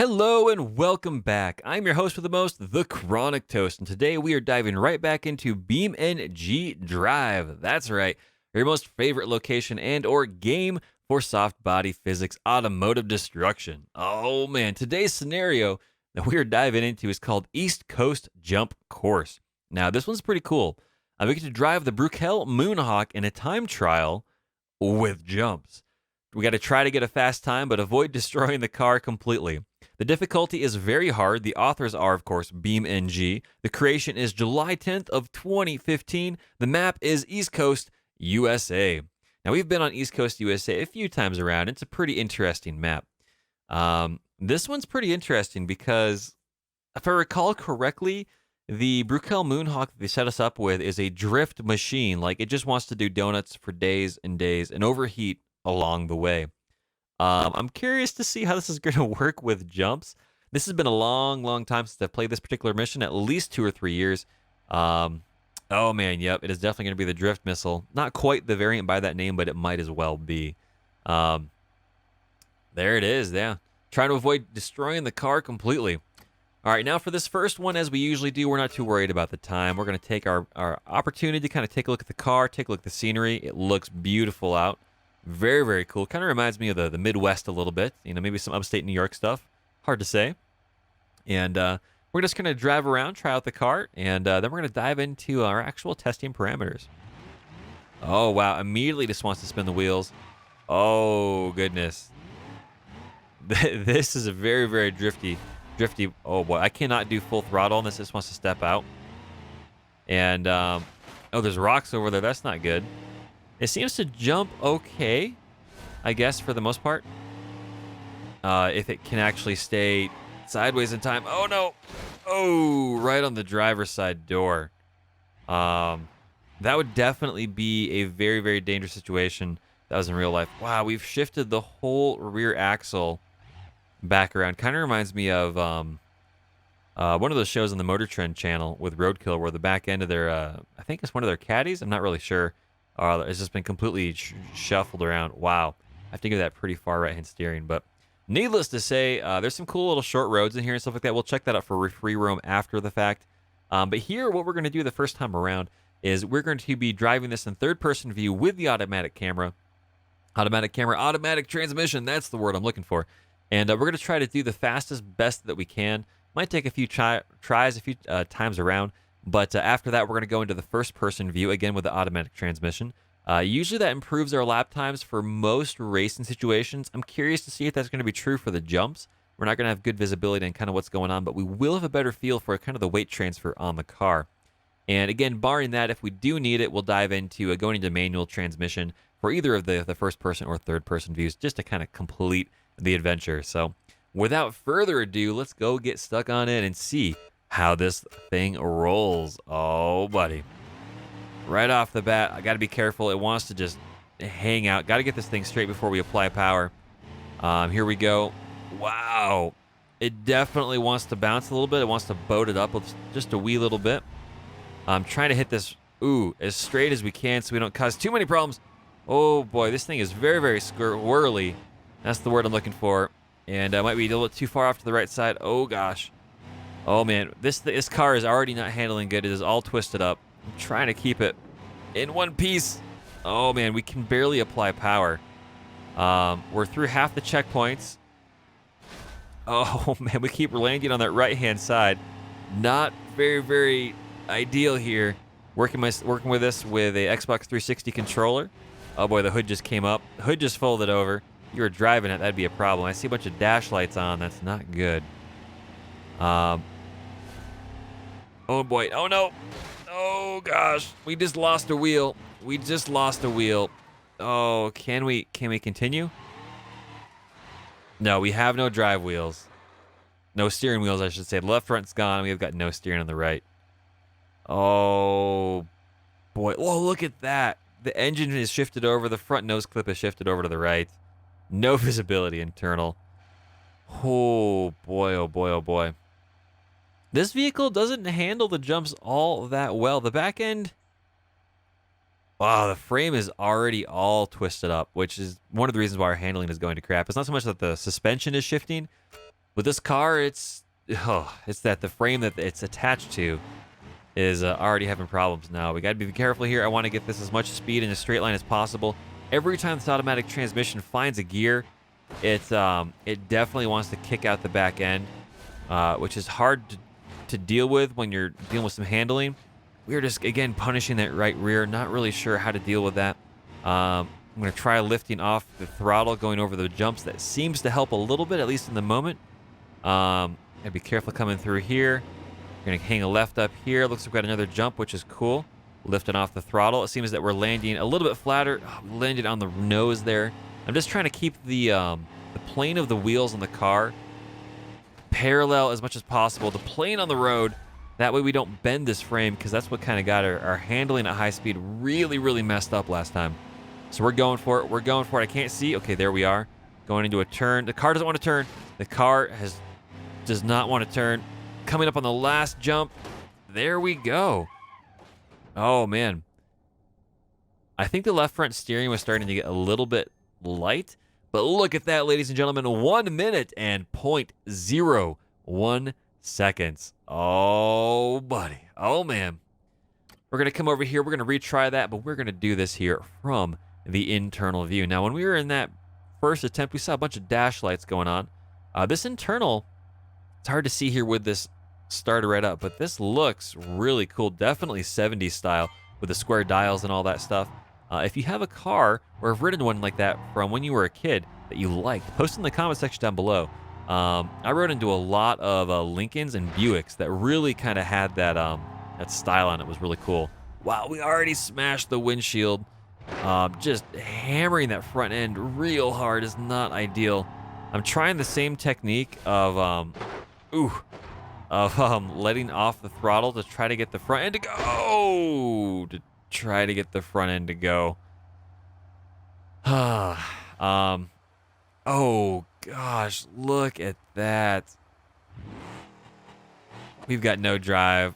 Hello and welcome back. I'm your host with the most, TheChronicToast, and today we are diving right back into BeamNG.drive. That's right, your most favorite location and or game for soft body physics automotive destruction. Oh man, today's scenario that we are diving into is called East Coast Jump Course. Now, this one's pretty cool. We get to drive the Brukel Moonhawk in a time trial with jumps. We got to try to get a fast time, but avoid destroying the car completely. The difficulty is very hard. The authors are, of course, BeamNG. The creation is July 10th of 2015. The map is East Coast, USA. Now, we've been on East Coast, USA a few times around. It's a pretty interesting map. This one's pretty interesting because, if I recall correctly, the Brukel Moonhawk that they set us up with is a drift machine. Like, it just wants to do donuts for days and days and overheat along the way. I'm curious to see how this is going to work with jumps. This has been a long time since I've played this particular mission, at least 2 or 3 years. Oh man, yep, it is definitely going to be the drift missile. Not quite the variant by that name, but it might as well be. There it is, yeah. Trying to avoid destroying the car completely. All right, now for this first one, as we usually do, we're not too worried about the time. We're going to take our opportunity to kind of take a look at the car, take a look at the scenery. It looks beautiful out. Very cool. Kind of reminds me of the Midwest a little bit. You know, maybe some upstate New York stuff. Hard to say. And we're just going to drive around, try out the car, and then we're going to dive into our actual testing parameters. Oh, wow. Immediately just wants to spin the wheels. Oh, goodness. This is a very drifty. Oh, boy. I cannot do full throttle on this. This wants to step out. And, oh, there's rocks over there. That's not good. It seems to jump okay, I guess, for the most part. If it can actually stay sideways in time. Oh, no. Oh, right on the driver's side door. That would definitely be a very dangerous situation. That was in real life. Wow, we've shifted the whole rear axle back around. Kind of reminds me of one of those shows on the Motor Trend channel with Roadkill, where the back end of their, I think it's one of their caddies. I'm not really sure. It's just been completely shuffled around. Wow. I have to give that pretty far right-hand steering. But needless to say, there's some cool little short roads in here and stuff like that. We'll check that out for free roam after the fact. But here, what we're going to do the first time around is we're going to be driving this in third-person view with the automatic camera. Automatic transmission. That's the word I'm looking for. And we're going to try to do the fastest, best that we can. Might take a few tries a few times around. But after that, we're going to go into the first-person view, again with the automatic transmission. Usually that improves our lap times for most racing situations. I'm curious to see if that's going to be true for the jumps. We're not going to have good visibility on kind of what's going on, but we will have a better feel for kind of the weight transfer on the car. And again, barring that, if we do need it, we'll dive into going into manual transmission for either of the first-person or third-person views, just to kind of complete the adventure. So without further ado, let's go get stuck on it and see how this thing rolls. Oh, buddy. Right off the bat, I got to be careful. It wants to just hang out. Got to get this thing straight before we apply power. Here we go. Wow. It definitely wants to bounce a little bit. It wants to boat it up just a wee little bit. I'm trying to hit this, as straight as we can so we don't cause too many problems. Oh, boy. This thing is very squirrely. That's the word I'm looking for. And might be a little bit too far off to the right side. Oh, gosh. Oh, man, this car is already not handling good. It is all twisted up. I'm trying to keep it in one piece. Oh, man, we can barely apply power. We're through half the checkpoints. Oh, man, we keep landing on that right-hand side. Not very ideal here. Working with this with a Xbox 360 controller. Oh, boy, the hood just came up. The hood just folded over. If you were driving it, that'd be a problem. I see a bunch of dash lights on. That's not good. Oh boy. Oh no. Oh gosh. We just lost a wheel. Oh, can we continue? No, we have no drive wheels. No steering wheels, I should say. The left front's gone. We've got no steering on the right. Oh boy. Oh, look at that. The engine is shifted over. The front nose clip is shifted over to the right. No visibility internal. Oh boy, oh boy, oh boy. This vehicle doesn't handle the jumps all that well. The back end, wow, the frame is already all twisted up, which is one of the reasons why our handling is going to crap. It's not so much that the suspension is shifting, With this car, it's that the frame that it's attached to is already having problems now. We got to be careful here. I want to get this as much speed in a straight line as possible. Every time this automatic transmission finds a gear, it definitely wants to kick out the back end, which is hard to deal with when you're dealing with some handling. We're just, again, punishing that right rear. Not really sure how to deal with that. I'm going to try lifting off the throttle, going over the jumps. That seems to help a little bit, at least in the moment. Gotta be careful coming through here. We're going to hang a left up here. Looks like we've got another jump, which is cool. Lifting off the throttle. It seems that we're landing a little bit flatter. Landed on the nose there. I'm just trying to keep the plane of the wheels on the car parallel as much as possible. The plane on the road. That way we don't bend this frame, because that's what kind of got our handling at high speed really, really messed up last time. So we're going for it. We're going for it. I can't see. Okay, there we are. Going into a turn. The car doesn't want to turn. The car does not want to turn. Coming up on the last jump. There we go. Oh, man. I think the left front steering was starting to get a little bit light. But look at that, ladies and gentlemen. 1 minute and 0.01 seconds. Oh, buddy. Oh, man. We're going to come over here. We're going to retry that, but we're going to do this here from the internal view. Now, when we were in that first attempt, we saw a bunch of dash lights going on. This internal, it's hard to see here with this starter right up, but this looks really cool. Definitely 70s style with the square dials and all that stuff. If you have a car or have ridden one like that from when you were a kid that you liked, post in the comment section down below. I rode into a lot of Lincolns and Buicks that really kind of had that style on it. It was really cool. Wow, we already smashed the windshield. Just hammering that front end real hard is not ideal. I'm trying the same technique of letting off the throttle to try to get the front end to go. Oh gosh, look at that. We've got no drive.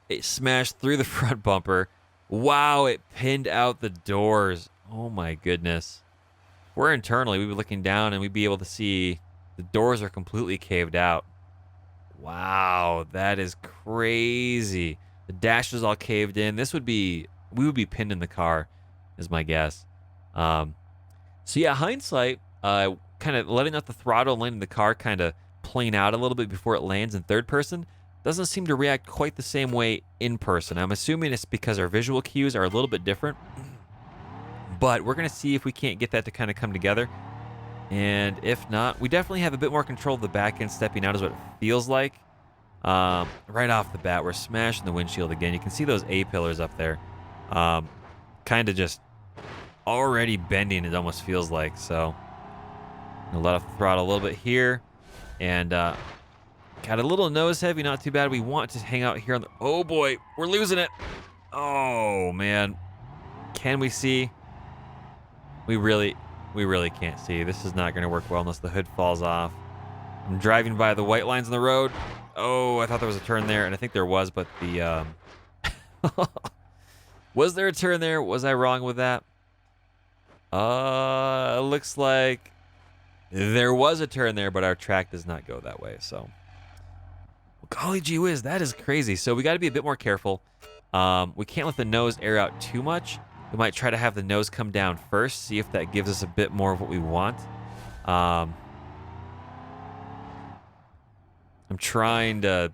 It smashed through the front bumper. Wow, it pinned out the doors. Oh my goodness. If we're internally, we'd be looking down and we'd be able to see the doors are completely caved out. Wow, that is crazy. The dash is all caved in. We would be pinned in the car, is my guess. So yeah, hindsight, kind of letting out the throttle and letting the car kind of plane out a little bit before it lands in third person doesn't seem to react quite the same way in person. I'm assuming it's because our visual cues are a little bit different, but we're going to see if we can't get that to kind of come together. And if not, we definitely have a bit more control of the back end stepping out is what it feels like. Right off the bat, we're smashing the windshield again. You can see those A-pillars up there. Kind of just already bending, it almost feels like. So I'll let off the throttle a little bit here. And got a little nose heavy, not too bad. We want to hang out here on the... Oh boy, we're losing it. Oh man. Can we see? We really can't see. This is not going to work well unless the hood falls off. I'm driving by the white lines on the road. Oh, I thought there was a turn there, and I think there was, but the... Was there a turn there? Was I wrong with that? Looks like there was a turn there, but our track does not go that way, so... Golly gee whiz, that is crazy. So we got to be a bit more careful. We can't let the nose air out too much. We might try to have the nose come down first, see if that gives us a bit more of what we want. I was trying to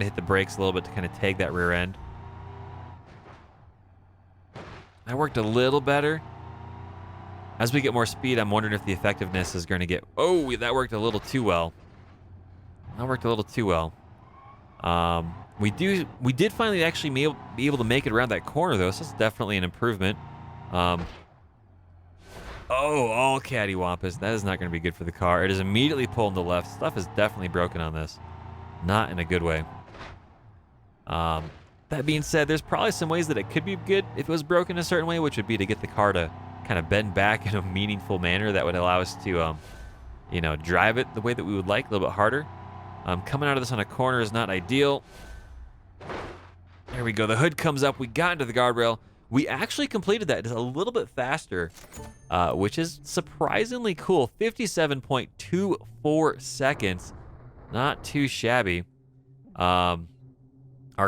hit the brakes a little bit to kind of tag that rear end. That worked a little better. As we get more speed, I'm wondering if the effectiveness is going to get... Oh, that worked a little too well. We did finally actually be able to make it around that corner, though, so that's definitely an improvement. Oh, all cattywampus. That is not going to be good for the car. It is immediately pulling to the left. Stuff is definitely broken on this. Not in a good way. That being said, there's probably some ways that it could be good if it was broken a certain way, which would be to get the car to kind of bend back in a meaningful manner that would allow us to, drive it the way that we would like, a little bit harder. Coming out of this on a corner is not ideal. There we go. The hood comes up. We got into the guardrail. We actually completed that just a little bit faster, which is surprisingly cool. 57.24 seconds. Not too shabby. Our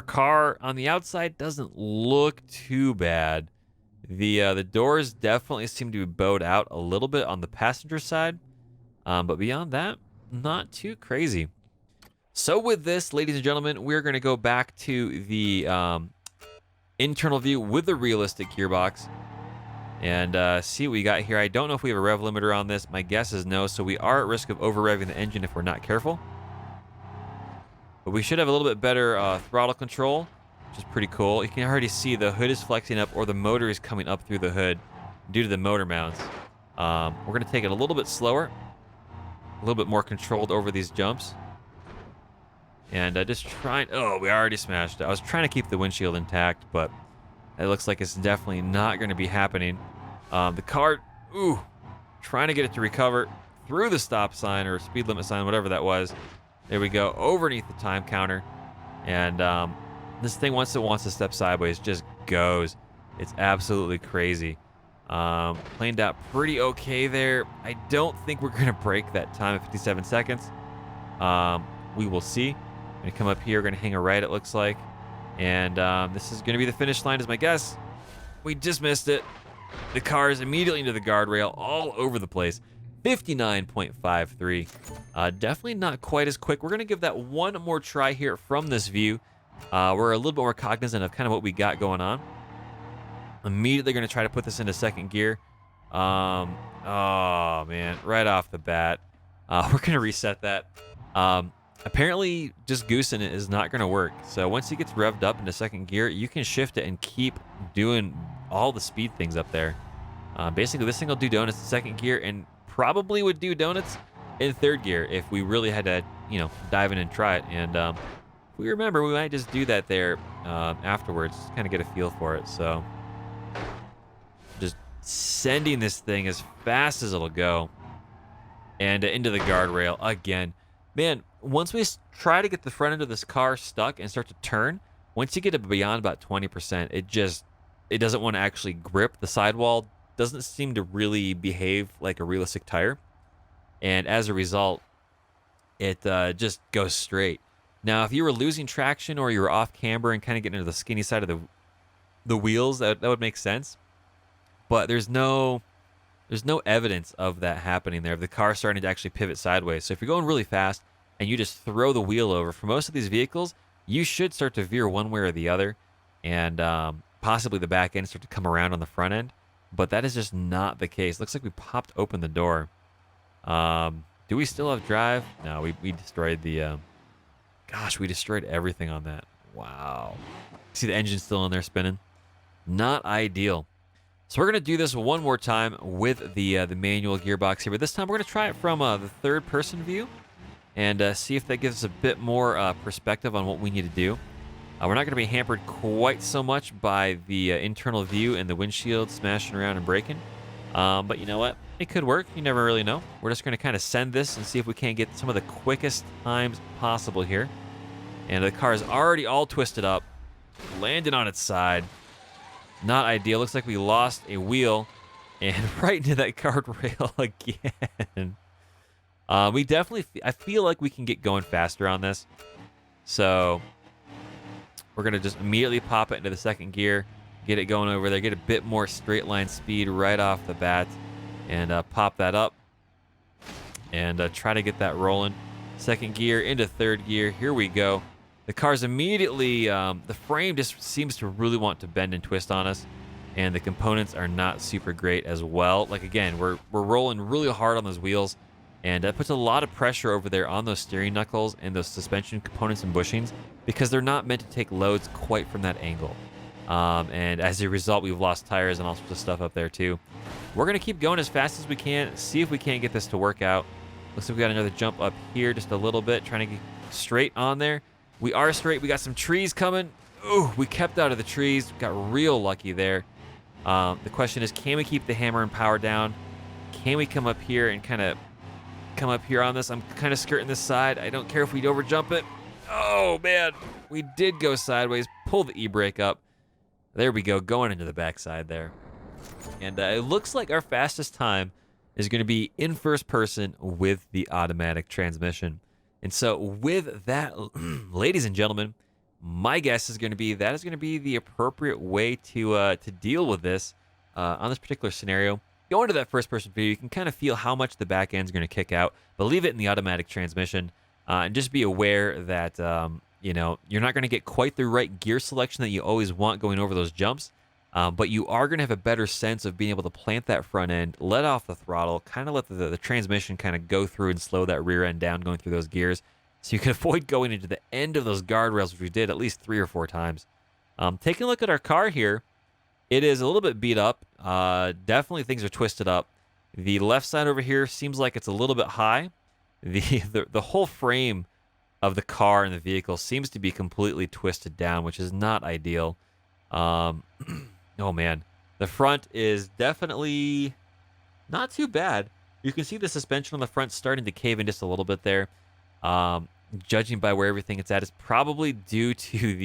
car on the outside doesn't look too bad. The doors definitely seem to be bowed out a little bit on the passenger side. But beyond that, not too crazy. So with this, ladies and gentlemen, we're going to go back to the internal view with the realistic gearbox and see what we got here. I don't know if we have a rev limiter on this. My guess is no, so we are at risk of over-revving the engine if we're not careful. But we should have a little bit better throttle control, which is pretty cool. You can already see the hood is flexing up, or the motor is coming up through the hood due to the motor mounts. We're going to take it a little bit slower, a little bit more controlled over these jumps. And just trying... Oh, we already smashed it. I was trying to keep the windshield intact, but it looks like it's definitely not going to be happening. The car... Ooh. Trying to get it to recover through the stop sign or speed limit sign, whatever that was. There we go. Overneath the time counter. And this thing, once it wants to step sideways, just goes. It's absolutely crazy. Planed out pretty okay there. I don't think we're going to break that time of 57 seconds. We will see. We're going to come up here. We're going to hang a right, it looks like. And this is going to be the finish line is my guess. We just missed it. The car is immediately into the guardrail all over the place. 59.53. Definitely not quite as quick. We're going to give that one more try here from this view. We're a little bit more cognizant of kind of what we got going on. Immediately going to try to put this into second gear. Oh, man. Right off the bat. We're going to reset that. Apparently, just goosing it is not going to work. So once it gets revved up into second gear, you can shift it and keep doing all the speed things up there. Basically, this thing will do donuts in second gear and probably would do donuts in third gear if we really had to, dive in and try it. And if we remember, we might just do that there afterwards, just kind of get a feel for it. So just sending this thing as fast as it'll go and into the guardrail again. Man, once we try to get the front end of this car stuck and start to turn, once you get it beyond about 20%, it doesn't want to actually grip. The sidewall doesn't seem to really behave like a realistic tire. And as a result, it just goes straight. Now, if you were losing traction or you were off camber and kind of getting into the skinny side of the wheels, that would make sense. But there's no evidence of that happening there. The car starting to actually pivot sideways. So if you're going really fast and you just throw the wheel over, for most of these vehicles, you should start to veer one way or the other, and possibly the back end start to come around on the front end. But that is just not the case. Looks like we popped open the door. Do we still have drive? No, we destroyed the... Gosh, we destroyed everything on that. Wow. See the engine still in there spinning? Not ideal. So we're going to do this one more time with the manual gearbox here. But this time we're going to try it from the third-person view and see if that gives us a bit more perspective on what we need to do. We're not going to be hampered quite so much by the internal view and the windshield smashing around and breaking. But you know what? It could work. You never really know. We're just going to kind of send this and see if we can't get some of the quickest times possible here. And the car is already all twisted up, landed on its side. Not ideal. Looks like we lost a wheel and right into that guardrail again. We definitely, I feel like we can get going faster on this. So we're going to just immediately pop it into the second gear, get it going over there, get a bit more straight line speed right off the bat, and pop that up and try to get that rolling. Second gear into third gear. Here we go. The car's immediately, the frame just seems to really want to bend and twist on us, and the components are not super great as well. Like, again, we're rolling really hard on those wheels, and that puts a lot of pressure over there on those steering knuckles and those suspension components and bushings because they're not meant to take loads quite from that angle. And as a result, we've lost tires and all sorts of stuff up there too. We're going to keep going as fast as we can, see if we can't get this to work out. Looks like we got another jump up here just a little bit, trying to get straight on there. We are straight. We got some trees coming. Ooh, we kept out of the trees. Got real lucky there. The question is, can we keep the hammer and power down? Can we come up here and kind of come up here on this? I'm kind of skirting this side. I don't care if we overjump it. Oh, man. We did go sideways. Pull the e-brake up. There we go, going into the backside there. And it looks like our fastest time is going to be in first person with the automatic transmission. And so with that, ladies and gentlemen, my guess is going to be that is going to be the appropriate way to deal with this on this particular scenario. Go into that first person view, you can kind of feel how much the back end is going to kick out, but leave it in the automatic transmission, and just be aware that you know, you're not going to get quite the right gear selection that you always want going over those jumps. But you are going to have a better sense of being able to plant that front end, let off the throttle, kind of let the transmission kind of go through and slow that rear end down going through those gears, so you can avoid going into the end of those guardrails, which we did at least 3 or 4 times. Taking a look at our car here, it is a little bit beat up. Definitely things are twisted up. The left side over here seems like it's a little bit high. The whole frame of the car and the vehicle seems to be completely twisted down, which is not ideal. Oh man, the front is definitely not too bad. You can see the suspension on the front starting to cave in just a little bit there. Judging by where everything it's at, it's probably due to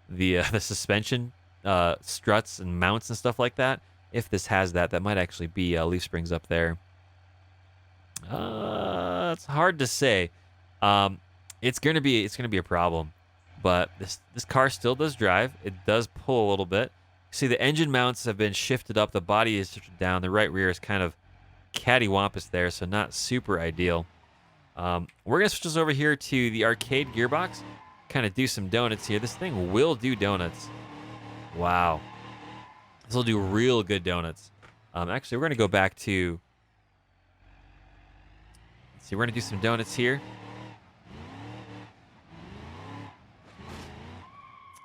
the suspension struts and mounts and stuff like that. If this has that, that might actually be leaf springs up there. It's hard to say. It's gonna be a problem. But this car still does drive. It does pull a little bit. See, the engine mounts have been shifted up. The body is shifted down. The right rear is kind of cattywampus there, so not super ideal. We're going to switch this over here to the arcade gearbox. Kind of do some donuts here. This thing will do donuts. Wow. This will do real good donuts. Actually, we're going to go back to... Let's see, we're going to do some donuts here.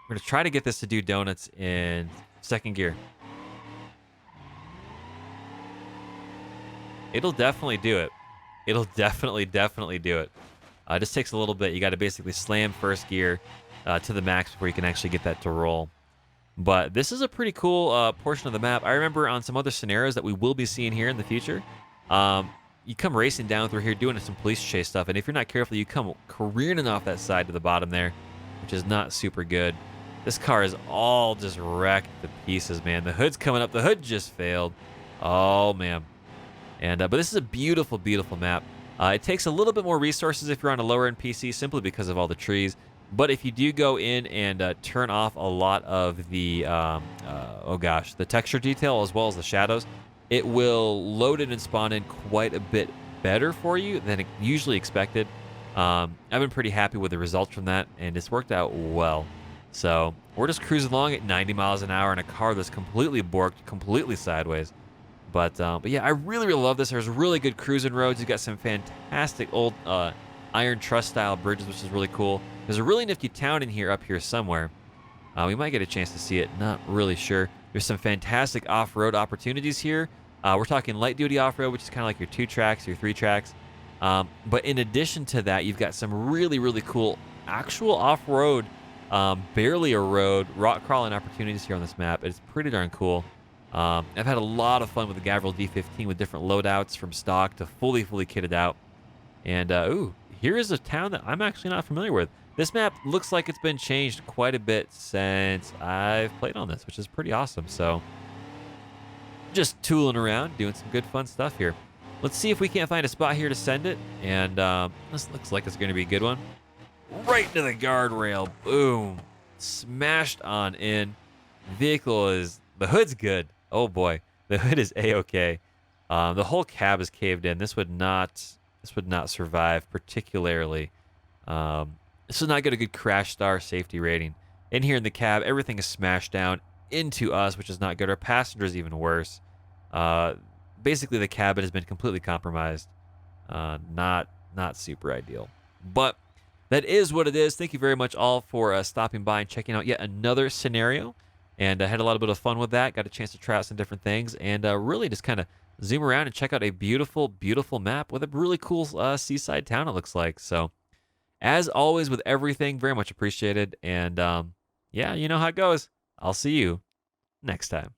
We're going to try to get this to do donuts in second gear. It'll definitely do it. It'll definitely do it. It just takes a little bit. You got to basically slam first gear to the max before you can actually get that to roll. But this is a pretty cool portion of the map. I remember on some other scenarios that we will be seeing here in the future, you come racing down through here doing some police chase stuff, and if you're not careful, you come careening off that side to the bottom there, which is not super good. This car is all just wrecked to pieces, man. The hood's coming up. The hood just failed. Oh, man. And but this is a beautiful, beautiful map. It takes a little bit more resources if you're on a lower-end PC simply because of all the trees. But if you do go in and turn off a lot of the, the texture detail as well as the shadows, it will load in and spawn in quite a bit better for you than usually expected. I've been pretty happy with the results from that, and it's worked out well. So we're just cruising along at 90 miles an hour in a car that's completely borked, completely sideways. But yeah, I really, really love this. There's really good cruising roads. You've got some fantastic old iron truss style bridges, which is really cool. There's a really nifty town in here, up here somewhere. We might get a chance to see it. Not really sure. There's some fantastic off-road opportunities here. We're talking light-duty off-road, which is kind of like your 2 tracks, your 3 tracks. But in addition to that, you've got some really, really cool actual off-road, barely a road, rock crawling opportunities here on this map. It's pretty darn cool. I've had a lot of fun with the Gavril D15 with different loadouts from stock to fully kitted out. And, ooh, here is a town that I'm actually not familiar with. This map looks like it's been changed quite a bit since I've played on this, which is pretty awesome. So, just tooling around, doing some good fun stuff here. Let's see if we can't find a spot here to send it. And this looks like it's going to be a good one. Right into the guardrail. Boom. Smashed on in. Vehicle is... The hood's good. Oh, boy. The hood is A-okay. The whole cab is caved in. This would not survive particularly. This would not get a good crash star safety rating. In here in the cab, everything is smashed down into us, which is not good. Our passenger's even worse. Basically, the cabin has been completely compromised. Not super ideal. But that is what it is. Thank you very much all for stopping by and checking out yet another scenario. And I had a lot of fun with that. Got a chance to try out some different things. And really just kind of zoom around and check out a beautiful, beautiful map with a really cool seaside town, it looks like. So, as always with everything, very much appreciated. And yeah, you know how it goes. I'll see you next time.